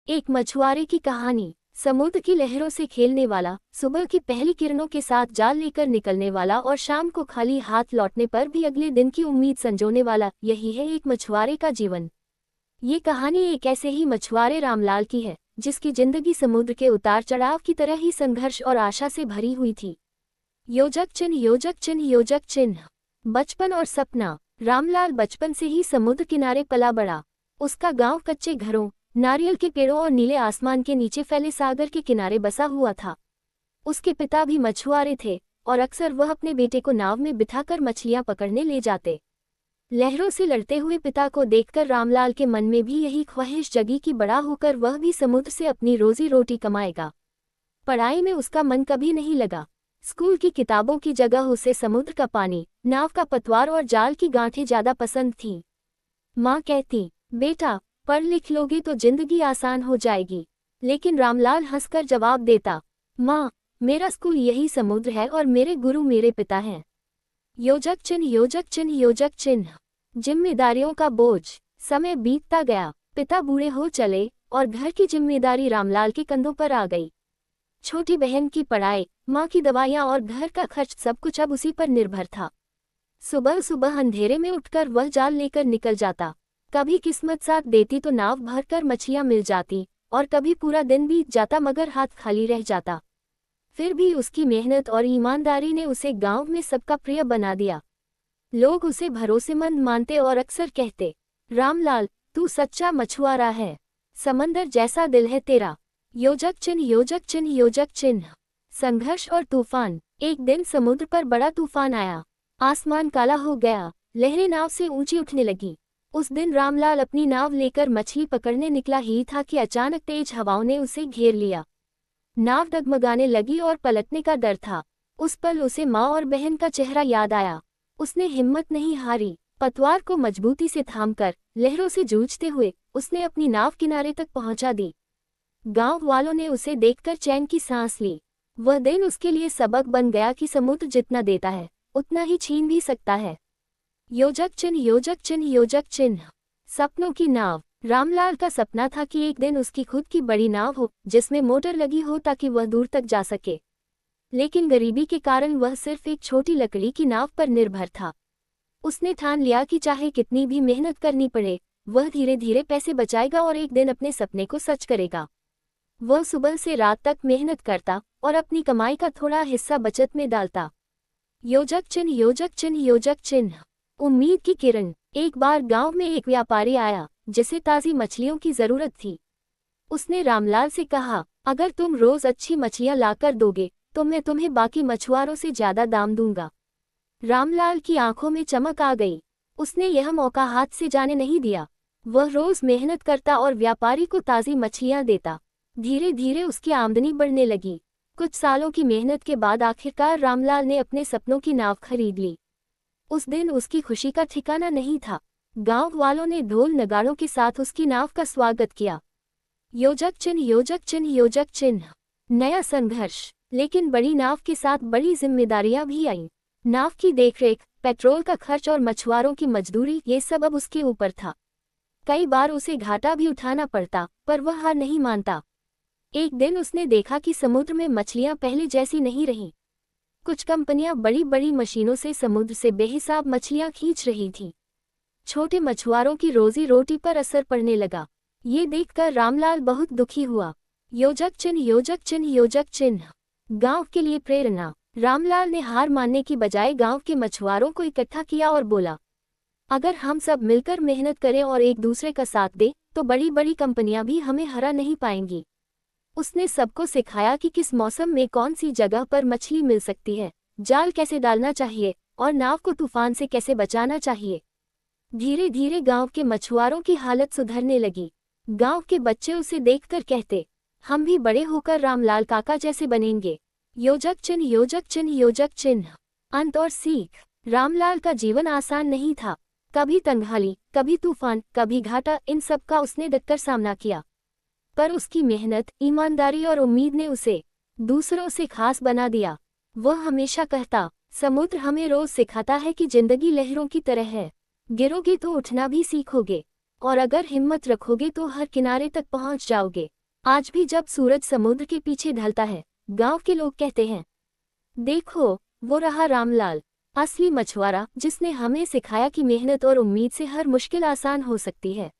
एक मछुआरे की कहानी। समुद्र की लहरों से खेलने वाला, सुबह की पहली किरणों के साथ जाल लेकर निकलने वाला और शाम को खाली हाथ लौटने पर भी अगले दिन की उम्मीद संजोने वाला, यही है एक मछुआरे का जीवन। ये कहानी एक ऐसे ही मछुआरे रामलाल की है, जिसकी जिंदगी समुद्र के उतार चढ़ाव की तरह ही संघर्ष और आशा से भरी हुई थी। योजक चिन्ह, योजक चिन्ह, योजक चिन्ह। बचपन और सपना। रामलाल बचपन से ही समुद्र किनारे पला बड़ा। उसका गांव कच्चे घरों, नारियल के पेड़ों और नीले आसमान के नीचे फैले सागर के किनारे बसा हुआ था। उसके पिता भी मछुआरे थे और अक्सर वह अपने बेटे को नाव में बिठाकर मछलियां पकड़ने ले जाते। लहरों से लड़ते हुए पिता को देखकर रामलाल के मन में भी यही ख्वाहिश जगी कि बड़ा होकर वह भी समुद्र से अपनी रोजी रोटी कमाएगा। पढ़ाई में उसका मन कभी नहीं लगा। स्कूल की किताबों की जगह उसे समुद्र का पानी, नाव का पतवार और जाल की गांठें ज्यादा पसंद थीं। माँ कहती, बेटा पढ़ लिख लोगे तो जिंदगी आसान हो जाएगी। लेकिन रामलाल हंसकर जवाब देता, माँ मेरा स्कूल यही समुद्र है और मेरे गुरु मेरे पिता हैं। योजक चिन्ह, योजक चिन्ह, योजक चिन्ह। जिम्मेदारियों का बोझ। समय बीतता गया, पिता बूढ़े हो चले और घर की जिम्मेदारी रामलाल के कंधों पर आ गई। छोटी बहन की पढ़ाई, माँ की दवाइयाँ और घर का खर्च, सब कुछ अब उसी पर निर्भर था। सुबह सुबह अंधेरे में उठकर वह जाल लेकर निकल जाता। कभी किस्मत साथ देती तो नाव भरकर मछलियां मिल जाती और कभी पूरा दिन बीत जाता मगर हाथ खाली रह जाता। फिर भी उसकी मेहनत और ईमानदारी ने उसे गांव में सबका प्रिय बना दिया। लोग उसे भरोसेमंद मानते और अक्सर कहते, रामलाल तू सच्चा मछुआरा है, समंदर जैसा दिल है तेरा। योजक चिन्ह, योजक चिन्ह, योजक चिन्ह। संघर्ष और तूफान। एक दिन समुद्र पर बड़ा तूफान आया। आसमान काला हो गया, लहरें नाव से ऊंची उठने लगी। उस दिन रामलाल अपनी नाव लेकर मछली पकड़ने निकला ही था कि अचानक तेज हवाओं ने उसे घेर लिया। नाव डगमगाने लगी और पलटने का डर था। उस पल उसे माँ और बहन का चेहरा याद आया। उसने हिम्मत नहीं हारी। पतवार को मजबूती से थामकर, लहरों से जूझते हुए उसने अपनी नाव किनारे तक पहुंचा दी। गांव वालों ने उसे देखकर चैन की सांस ली। वह दिन उसके लिए सबक बन गया कि समुद्र जितना देता है उतना ही छीन भी सकता है। योजक चिन्ह, योजक चिन्ह, योजक चिन्ह। सपनों की नाव। रामलाल का सपना था कि एक दिन उसकी खुद की बड़ी नाव हो जिसमें मोटर लगी हो ताकि वह दूर तक जा सके। लेकिन गरीबी के कारण वह सिर्फ एक छोटी लकड़ी की नाव पर निर्भर था। उसने ठान लिया कि चाहे कितनी भी मेहनत करनी पड़े, वह धीरे धीरे पैसे बचाएगा और एक दिन अपने सपने को सच करेगा। वह सुबह से रात तक मेहनत करता और अपनी कमाई का थोड़ा हिस्सा बचत में डालता। योजक चिन्ह, योजक चिन्ह, योजक चिन्ह। उम्मीद की किरण। एक बार गांव में एक व्यापारी आया जिसे ताज़ी मछलियों की जरूरत थी। उसने रामलाल से कहा, अगर तुम रोज अच्छी मछलियां लाकर दोगे तो मैं तुम्हें बाकी मछुआरों से ज्यादा दाम दूंगा। रामलाल की आंखों में चमक आ गई। उसने यह मौका हाथ से जाने नहीं दिया। वह रोज मेहनत करता और व्यापारी को ताज़ी मछलियां देता। धीरे धीरे उसकी आमदनी बढ़ने लगी। कुछ सालों की मेहनत के बाद आखिरकार रामलाल ने अपने सपनों की नाव खरीद ली। उस दिन उसकी खुशी का ठिकाना नहीं था। गांव वालों ने ढोल नगाड़ों के साथ उसकी नाव का स्वागत किया। योजक चिन्ह, योजक चिन्ह, योजक चिन्ह। नया संघर्ष। लेकिन बड़ी नाव के साथ बड़ी जिम्मेदारियां भी आईं। नाव की देखरेख, पेट्रोल का खर्च और मछुआरों की मजदूरी, ये सब अब उसके ऊपर था। कई बार उसे घाटा भी उठाना पड़ता, पर वह हार नहीं मानता। एक दिन उसने देखा कि समुद्र में मछलियां पहले जैसी नहीं रहीं। कुछ कंपनियां बड़ी बड़ी मशीनों से समुद्र से बेहिसाब मछलियां खींच रही थीं। छोटे मछुआरों की रोजी रोटी पर असर पड़ने लगा। ये देखकर रामलाल बहुत दुखी हुआ। योजक चिन्ह, योजक चिन्ह, योजक चिन्ह। गांव के लिए प्रेरणा। रामलाल ने हार मानने की बजाय गांव के मछुआरों को इकट्ठा किया और बोला, अगर हम सब मिलकर मेहनत करें और एक दूसरे का साथ दें तो बड़ी बड़ी कंपनियां भी हमें हरा नहीं पाएंगी। उसने सबको सिखाया कि किस मौसम में कौन सी जगह पर मछली मिल सकती है, जाल कैसे डालना चाहिए और नाव को तूफान से कैसे बचाना चाहिए। धीरे धीरे गांव के मछुआरों की हालत सुधरने लगी। गांव के बच्चे उसे देखकर कहते, हम भी बड़े होकर रामलाल काका जैसे बनेंगे। योजक चिन्ह, योजक चिन्ह, योजक चिन्ह। अंत और सीख। रामलाल का जीवन आसान नहीं था। कभी तंगहाली, कभी तूफान, कभी घाटा, इन सब का उसने डटकर सामना किया। पर उसकी मेहनत, ईमानदारी और उम्मीद ने उसे दूसरों से खास बना दिया। वह हमेशा कहता, समुद्र हमें रोज सिखाता है कि जिंदगी लहरों की तरह है। गिरोगे तो उठना भी सीखोगे और अगर हिम्मत रखोगे तो हर किनारे तक पहुंच जाओगे। आज भी जब सूरज समुद्र के पीछे ढलता है, गांव के लोग कहते हैं, देखो, वो रहा रामलाल, असली मछुआरा, जिसने हमें सिखाया कि मेहनत और उम्मीद से हर मुश्किल आसान हो सकती है।